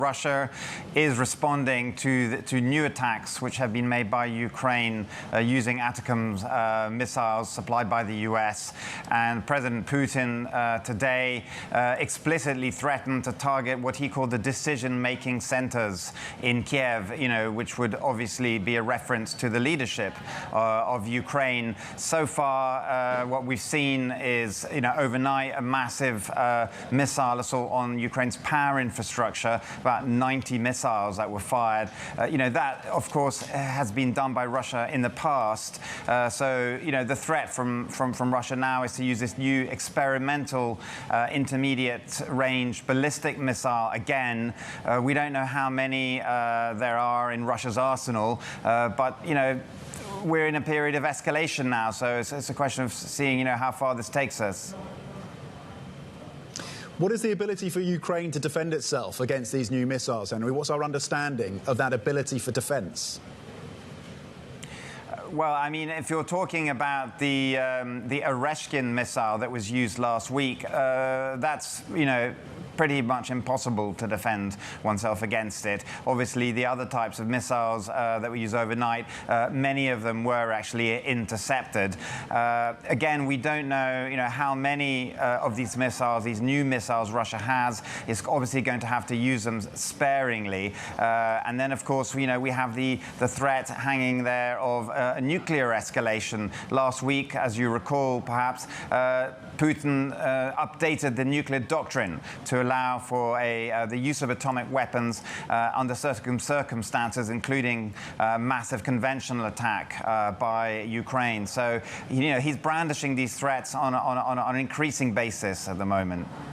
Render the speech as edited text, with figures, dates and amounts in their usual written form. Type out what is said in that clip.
Russia is responding to new attacks which have been made by Ukraine using ATACMS missiles supplied by the US. And President Putin today explicitly threatened to target what he called the decision-making centers in Kyiv, which would obviously be a reference to the leadership of Ukraine. So far, what we've seen is, overnight, a massive missile assault on Ukraine's power infrastructure. About 90 missiles that were fired. That, of course, has been done by Russia in the past. The threat from Russia now is to use this new experimental intermediate-range ballistic missile again. We don't know how many there are in Russia's arsenal, but we're in a period of escalation now, so it's a question of seeing how far this takes us. What is the ability for Ukraine to defend itself against these new missiles, Henry? What's our understanding of that ability for defence? Well, I mean, if you're talking about the Oreshkin missile that was used last week, that's, pretty much impossible to defend oneself against it. Obviously, the other types of missiles that were used overnight, many of them were actually intercepted. Again, we don't know, how many of these missiles, these new missiles Russia has. It's obviously going to have to use them sparingly. And then, of course, we have the threat hanging there of a nuclear escalation. Last week, as you recall, perhaps, Putin updated the nuclear doctrine to allow for the use of atomic weapons under certain circumstances, including massive conventional attack by Ukraine. So, he's brandishing these threats on an increasing basis at the moment.